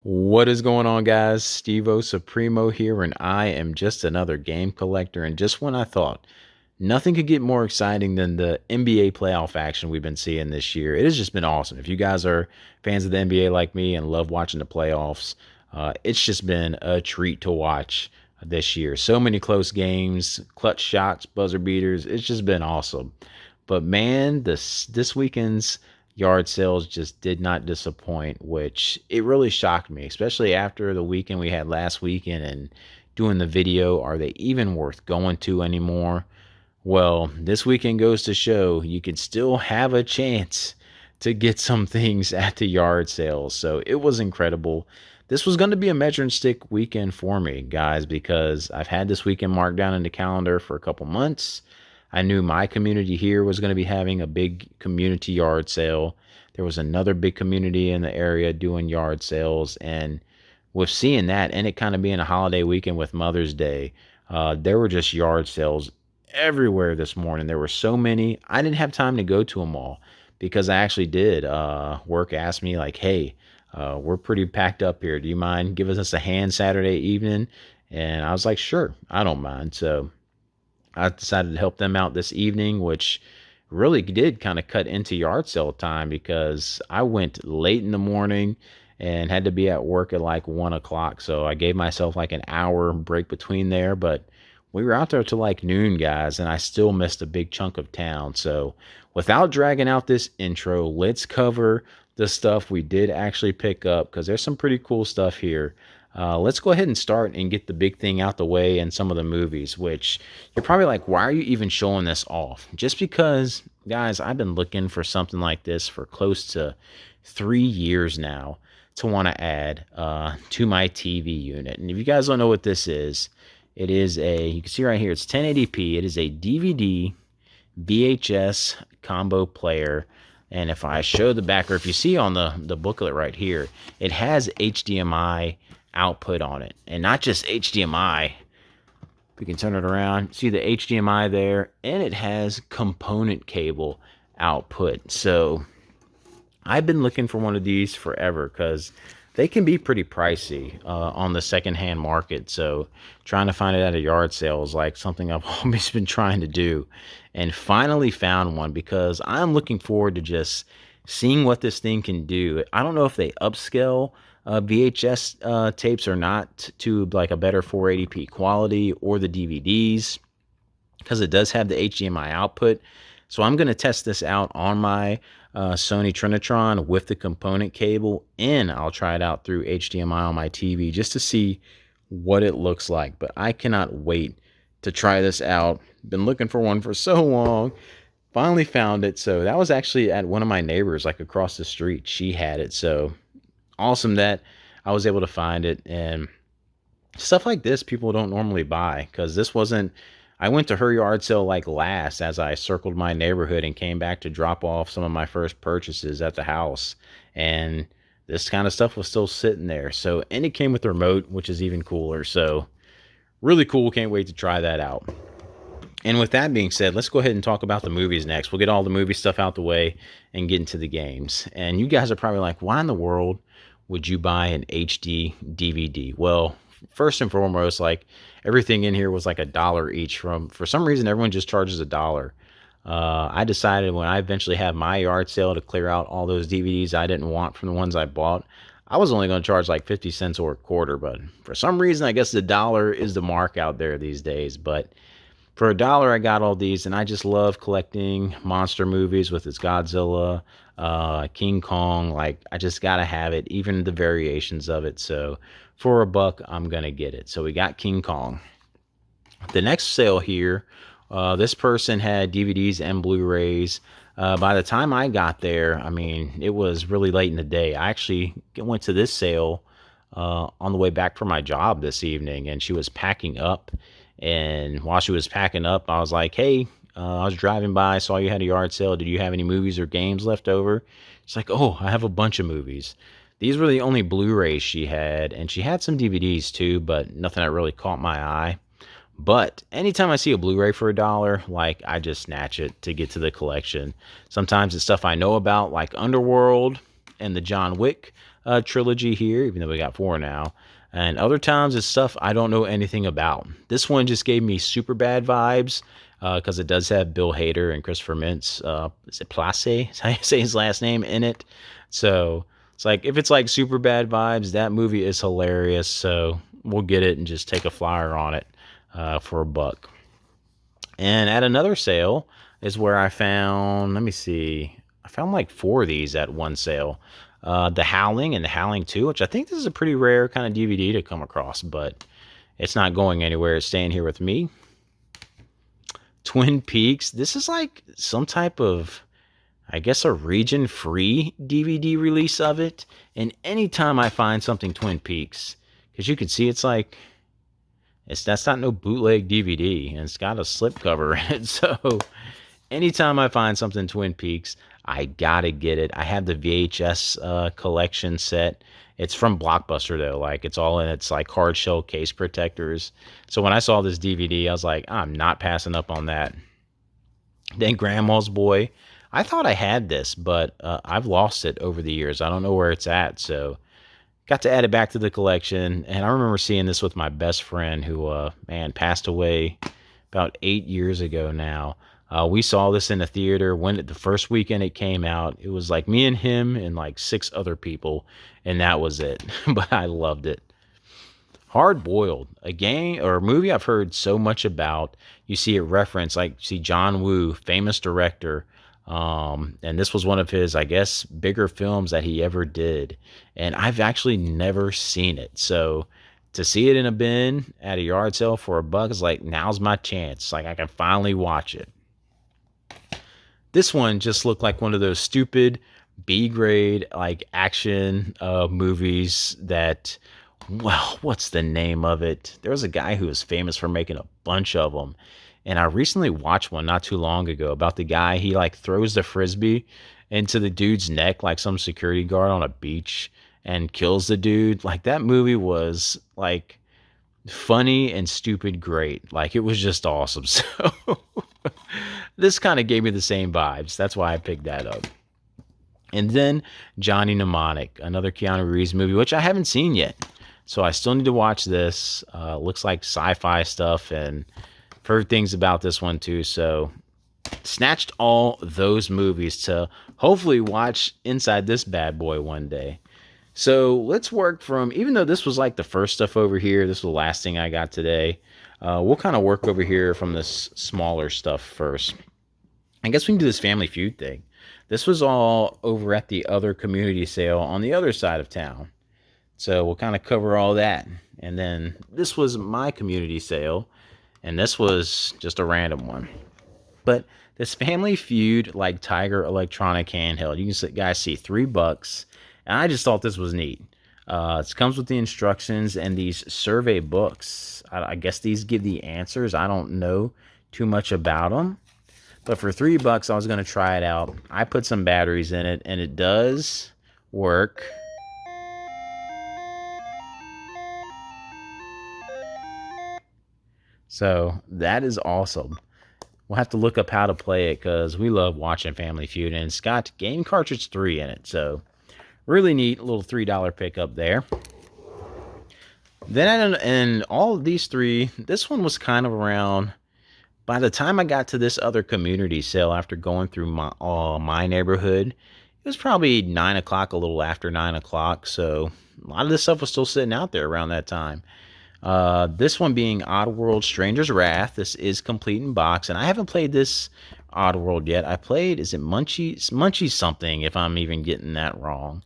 What is going on, guys? Stevo Supremo here, and I am just another game collector. And just when I thought nothing could get more exciting than the NBA playoff action we've been seeing this year, it has just been awesome. If you guys are fans of the NBA like me and love watching the playoffs, it's just been a treat to watch this year. So many close games, clutch shots, buzzer beaters. It's just been awesome. But man, this weekend's yard sales just did not disappoint, which it really shocked me, especially after the weekend we had last weekend and doing the video. Are they even worth going to anymore? Well, this weekend goes to show you can still have a chance to get some things at the yard sales. So it was incredible. This was going to be a measuring stick weekend for me, guys, because I've had this weekend marked down in the calendar for a couple months. I knew my community here was going to be having a big community yard sale. There was another big community in the area doing yard sales. And with seeing that and it kind of being a holiday weekend with Mother's Day, there were just yard sales everywhere this morning. There were so many. I didn't have time to go to them all because I actually did. Work asked me, like, hey, we're pretty packed up here. Do you mind giving us a hand Saturday evening? And I was like, sure, I don't mind. So I decided to help them out this evening, which really did kind of cut into yard sale time because I went late in the morning and had to be at work at like 1 o'clock. So I gave myself like an hour break between there, but we were out there till like noon, guys, and I still missed a big chunk of town. So without dragging out this intro, let's cover the stuff we did actually pick up because there's some pretty cool stuff here. Let's go ahead and start and get the big thing out the way and some of the movies, which you're probably like, why are you even showing this off? Just because, guys, I've been looking for something like this for close to 3 years now to want to add to my TV unit. And if you guys don't know what this is, it is you can see right here, it's 1080p. It is a DVD VHS combo player. And if I show the back, or if you see on the booklet right here, it has HDMI output on it, and not just HDMI. We can turn it around, see the HDMI there, and it has component cable output. So I've been looking for one of these forever because they can be pretty pricey on the secondhand market. So trying to find it at a yard sale is like something I've always been trying to do, and finally found one because I'm looking forward to just seeing what this thing can do. I don't know if they upscale VHS tapes or not to like a better 480p quality, or the DVDs, because it does have the HDMI output. So I'm going to test this out on my Sony Trinitron with the component cable, and I'll try it out through HDMI on my TV just to see what it looks like. But I cannot wait to try this out. Been looking for one for so long. Finally found it. So that was actually at one of my neighbors, like across the street. She had it. So awesome that I was able to find it. And stuff like this people don't normally buy, because this wasn't, I went to her yard sale like last as I circled my neighborhood and came back to drop off some of my first purchases at the house, and this kind of stuff was still sitting there. So, and it came with the remote, which is even cooler. So really cool. Can't wait to try that out. And with that being said, let's go ahead and talk about the movies next. We'll get all the movie stuff out the way and get into the games. And you guys are probably like, why in the world would you buy an HD DVD? Well, first and foremost, like, everything in here was like $1 each. For some reason, everyone just charges $1. I decided when I eventually have my yard sale to clear out all those DVDs I didn't want from the ones I bought, I was only going to charge like 50 cents or a quarter. But for some reason, I guess the $1 is the mark out there these days. But for $1, I got all these, and I just love collecting monster movies with its Godzilla, King Kong. Like, I just gotta have it, even the variations of it. So for $1, I'm gonna get it. So we got King Kong. The next sale here, this person had DVDs and Blu-rays. By the time I got there, I mean, it was really late in the day. I actually went to this sale on the way back from my job this evening, and she was packing up. And while she was packing up, I was like, hey, I was driving by, saw you had a yard sale. Did you have any movies or games left over? She's like, oh, I have a bunch of movies. These were the only Blu-rays she had, and she had some DVDs too, but nothing that really caught my eye. But anytime I see a Blu-ray for $1, like, I just snatch it to get to the collection. Sometimes it's stuff I know about, like Underworld and the John Wick trilogy here, even though we got 4 now. And other times it's stuff I don't know anything about. This one just gave me super bad vibes because it does have Bill Hader and Christopher Mintz. Is it Place? Is how you say his last name in it? So it's like, if it's like super bad vibes, that movie is hilarious. So we'll get it and just take a flyer on it for $1. And at another sale is where I found, let me see, I found like 4 of these at one sale. The Howling and The Howling 2, which I think this is a pretty rare kind of DVD to come across, but it's not going anywhere. It's staying here with me. Twin Peaks. This is like some type of, I guess, a region-free DVD release of it. And anytime I find something Twin Peaks, because you can see it's like, that's not no bootleg DVD, and it's got a slipcover in it. So anytime I find something Twin Peaks, I gotta get it. I have the VHS collection set. It's from Blockbuster though. Like, it's all in its like hard shell case protectors. So when I saw this DVD, I was like, I'm not passing up on that. Then Grandma's Boy. I thought I had this, but I've lost it over the years. I don't know where it's at. So got to add it back to the collection. And I remember seeing this with my best friend who, passed away about 8 years ago now. We saw this in the theater when the first weekend it came out. It was like me and him and like 6 other people, and that was it. But I loved it. Hard Boiled, a game or a movie I've heard so much about. You see it referenced, like, see John Woo, famous director. And this was one of his, I guess, bigger films that he ever did. And I've actually never seen it. So to see it in a bin at a yard sale for $1 is like, now's my chance. Like, I can finally watch it. This one just looked like one of those stupid B-grade like action movies that, well, what's the name of it? There was a guy who was famous for making a bunch of them. And I recently watched one not too long ago about the guy. He like throws the frisbee into the dude's neck like some security guard on a beach and kills the dude. Like, that movie was like funny and stupid great. Like, it was just awesome. So this kind of gave me the same vibes. That's why I picked that up. And then Johnny Mnemonic, another Keanu Reeves movie, which I haven't seen yet. So I still need to watch this. Looks like sci-fi stuff, and heard things about this one too. So snatched all those movies to hopefully watch inside this bad boy one day. So let's work from, even though this was like the first stuff over here, this was the last thing I got today. We'll kind of work over here from this smaller stuff first. I guess we can do this Family Feud thing. This was all over at the other community sale on the other side of town. So we'll kind of cover all that. And then this was my community sale, and this was just a random one. But this Family Feud like Tiger electronic handheld, you can guys see $3. And I just thought this was neat. It comes with the instructions and these survey books. I guess these give the answers. I don't know too much about them. But for $3, I was going to try it out. I put some batteries in it, and it does work. So that is awesome. We'll have to look up how to play it because we love watching Family Feud. And it's got Game Cartridge 3 in it. So really neat little $3 pickup there. Then, and all of these 3, this one was kind of around, by the time I got to this other community sale after going through my neighborhood, it was probably 9 o'clock, a little after 9 o'clock. So a lot of this stuff was still sitting out there around that time. This one being Oddworld Stranger's Wrath. This is complete in box, and I haven't played this Oddworld yet. I played, is it Munchie something, if I'm even getting that wrong.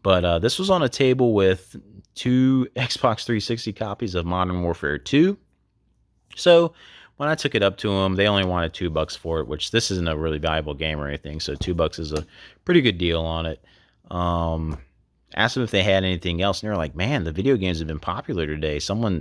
But this was on a table with 2 Xbox 360 copies of Modern Warfare 2. So when I took it up to them, they only wanted $2 for it, which this isn't a really valuable game or anything. So $2 is a pretty good deal on it. Asked them if they had anything else, and they were like, man, the video games have been popular today.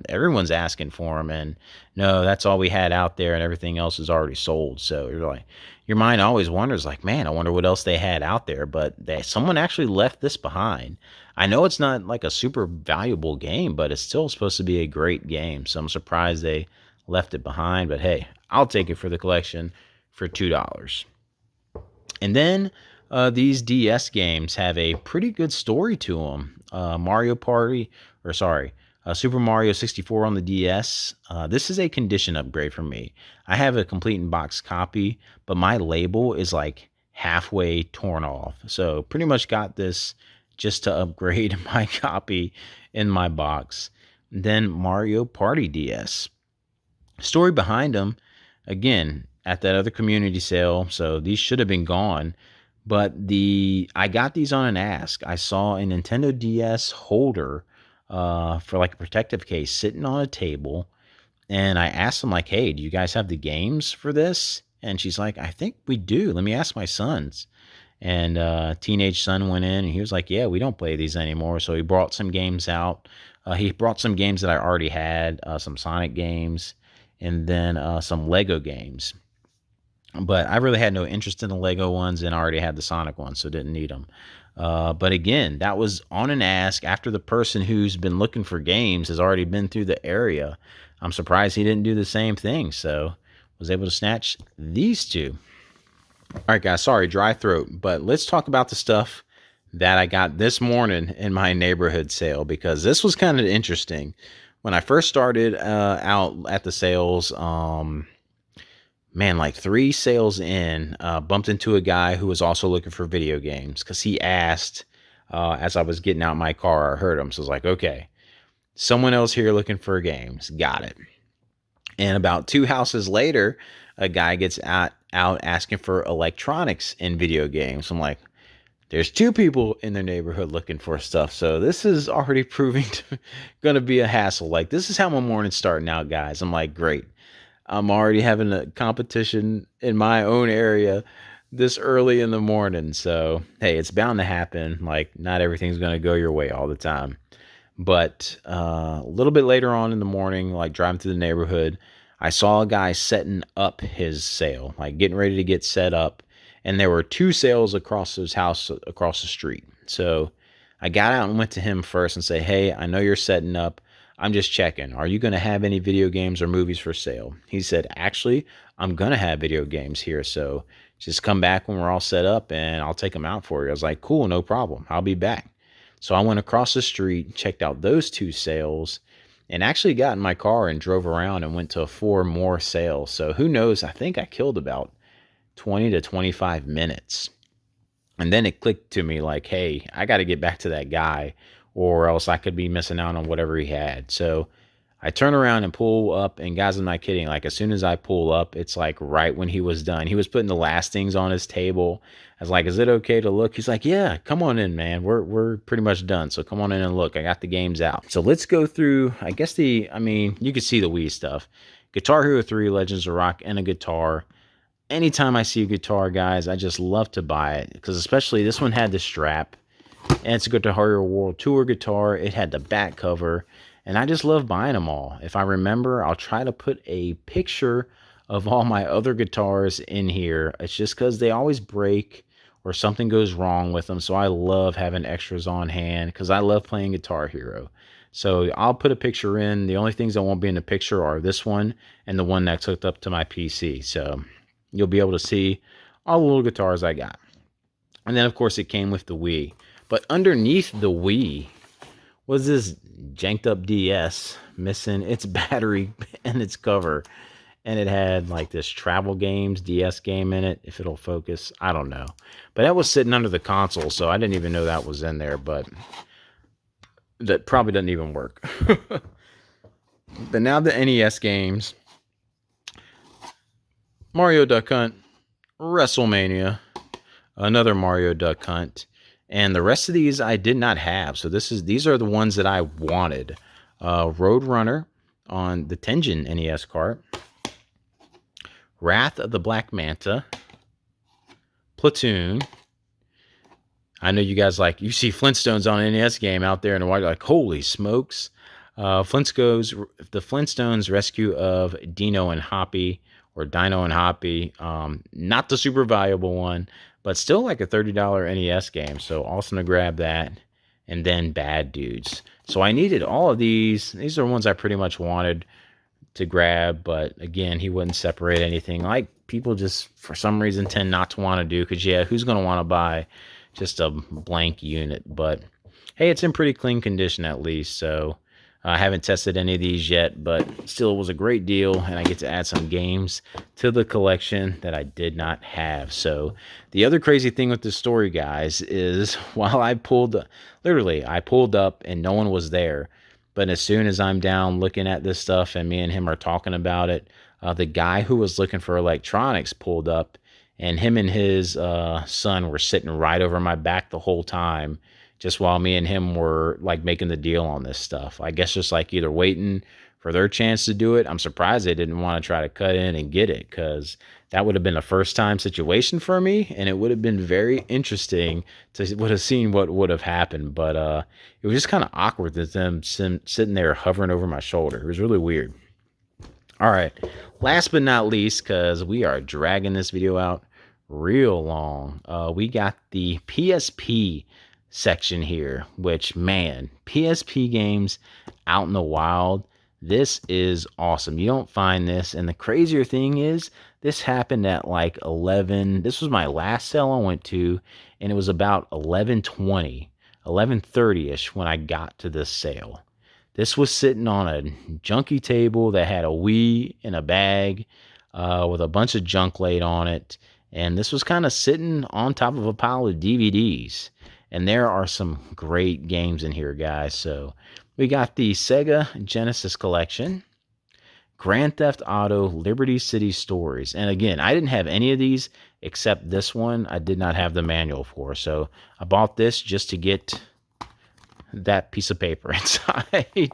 Everyone's asking for them, and no, that's all we had out there, and everything else is already sold. So you're like, your mind always wonders, like, man, I wonder what else they had out there. But someone actually left this behind. I know it's not like a super valuable game, but it's still supposed to be a great game. So I'm surprised they left it behind. But hey, I'll take it for the collection for $2. And then These DS games have a pretty good story to them. Mario Party, or sorry, Super Mario 64 on the DS. This is a condition upgrade for me. I have a complete in box copy, but my label is like halfway torn off. So pretty much got this just to upgrade my copy in my box. Then Mario Party DS. Story behind them, again, at that other community sale, so these should have been gone. But I got these on an ask. I saw a Nintendo DS holder for like a protective case sitting on a table, and I asked them like, "Hey, do you guys have the games for this?" And she's like, "I think we do. Let me ask my sons." And teenage son went in and he was like, "Yeah, we don't play these anymore." So he brought some games out. He brought some games that I already had, some Sonic games, and then some Lego games. But I really had no interest in the Lego ones, and I already had the Sonic ones, so didn't need them. But again, that was on an ask after the person who's been looking for games has already been through the area. I'm surprised he didn't do the same thing, so was able to snatch these two. All right, guys, sorry, dry throat, but let's talk about the stuff that I got this morning in my neighborhood sale, because this was kind of interesting. When I first started out at the sales, man, like 3 sales in, bumped into a guy who was also looking for video games, because he asked as I was getting out my car. I heard him, so I was like, okay, someone else here looking for games. Got it. And about 2 houses later, a guy gets out asking for electronics in video games. I'm like, there's 2 people in their neighborhood looking for stuff. So this is already proving to going to be a hassle. Like, this is how my morning's starting out, guys. I'm like, great. I'm already having a competition in my own area this early in the morning. So, hey, it's bound to happen. Like, not everything's going to go your way all the time. But a little bit later on in the morning, like driving through the neighborhood, I saw a guy setting up his sale, like getting ready to get set up. And there were 2 sales across his house across the street. So I got out and went to him first and say, "Hey, I know you're setting up. I'm just checking. Are you going to have any video games or movies for sale?" He said, "Actually, I'm going to have video games here. So just come back when we're all set up and I'll take them out for you." I was like, "Cool, no problem. I'll be back." So I went across the street, checked out those 2 sales, and actually got in my car and drove around and went to 4 more sales. So who knows? I think I killed about 20 to 25 minutes. And then it clicked to me like, hey, I got to get back to that guy, or else I could be missing out on whatever he had. So I turn around and pull up, and guys, I'm not kidding. Like, as soon as I pull up, it's like right when he was done. He was putting the last things on his table. I was like, "Is it okay to look?" He's like, "Yeah, come on in, man. We're pretty much done. So come on in and look. I got the games out." So let's go through, I guess you could see the Wii stuff. Guitar Hero 3, Legends of Rock, and a guitar. Anytime I see a guitar, guys, I just love to buy it, because especially this one had the strap, and it's a Guitar Hero World Tour guitar. It had the back cover, and I just love buying them all. If I remember, I'll try to put a picture of all my other guitars in here. It's just because they always break or something goes wrong with them, so I love having extras on hand because I love playing Guitar Hero. So I'll put a picture in. The only things that won't be in the picture are this one and the one that's hooked up to my PC. So you'll be able to see all the little guitars I got. And then, of course, it came with the Wii. But underneath the Wii was this janked up DS missing its battery and its cover. And it had like this Travel Games DS game in it, if it'll focus. I don't know. But that was sitting under the console, so I didn't even know that was in there. But that probably doesn't even work. But now the NES games. Mario Duck Hunt, WrestleMania, another Mario Duck Hunt, and the rest of these I did not have. So these are the ones that I wanted. Roadrunner on the Tengen NES cart, Wrath of the Black Manta, Platoon. I know you guys you see Flintstones on an NES game out there in the wild, like, holy smokes. The Flintstones Rescue of Dino and Hoppy, or Dino and Hoppy. Not the super valuable one, but still like a $30 NES game. So awesome to grab that. And then Bad Dudes. So I needed all of these. These are ones I pretty much wanted to grab, but again, he wouldn't separate anything like people just for some reason tend not to want to do, because yeah, who's going to want to buy just a blank unit? But hey, it's in pretty clean condition at least, so I haven't tested any of these yet, but still it was a great deal, and I get to add some games to the collection that I did not have. So the other crazy thing with this story, guys, is while I pulled up and no one was there, but as soon as I'm down looking at this stuff and me and him are talking about it, the guy who was looking for electronics pulled up, and him and his son were sitting right over my back the whole time, just while me and him were like making the deal on this stuff. I guess just like either waiting for their chance to do it. I'm surprised they didn't want to try to cut in and get it, because that would have been a first time situation for me, and it would have been very interesting to would have seen what would have happened. But it was just kind of awkward that them sitting there hovering over my shoulder. It was really weird. All right, last but not least, because we are dragging this video out real long, we got the PSP section here, which, man, PSP games out in the wild, this is awesome. You don't find this, and the crazier thing is this happened at like 11. This was my last sale I went to, and it was about 11:20, 11:30ish when I got to this sale. This was sitting on a junky table that had a Wii in a bag with a bunch of junk laid on it. And this was kind of sitting on top of a pile of DVDs. And there are some great games in here, guys. So we got the Sega Genesis Collection, Grand Theft Auto Liberty City Stories. And again, I didn't have any of these except this one. I did not have the manual for. So I bought this just to get that piece of paper inside,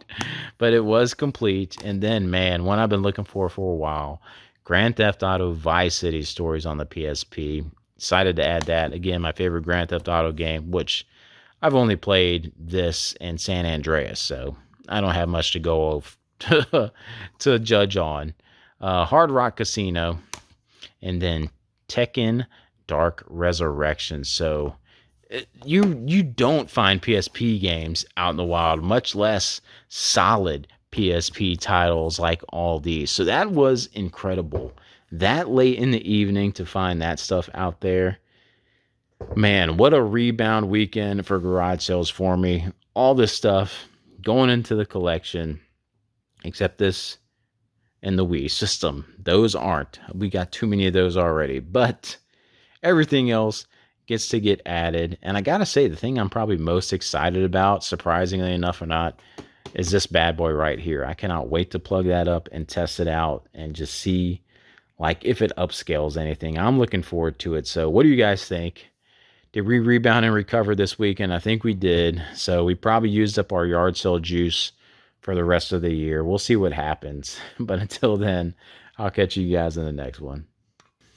but it was complete. And then, man, one I've been looking for a while, Grand Theft Auto Vice City Stories on the PSP. Excited to add that. Again, my favorite Grand Theft Auto game, which I've only played this and San Andreas, so I don't have much to go to judge on. Hard Rock Casino, and then Tekken Dark Resurrection. So you don't find PSP games out in the wild, much less solid PSP titles like all these. So that was incredible. That late in the evening to find that stuff out there. Man, what a rebound weekend for garage sales for me. All this stuff going into the collection, except this and the Wii system. Those aren't. We got too many of those already. But everything else gets to get added. And I gotta say, the thing I'm probably most excited about, surprisingly enough or not, is this bad boy right here. I cannot wait to plug that up and test it out and just see like if it upscales anything. I'm looking forward to it. So what do you guys think? Did we rebound and recover this weekend? I think we did. So we probably used up our yard sale juice for the rest of the year. We'll see what happens. But until then, I'll catch you guys in the next one.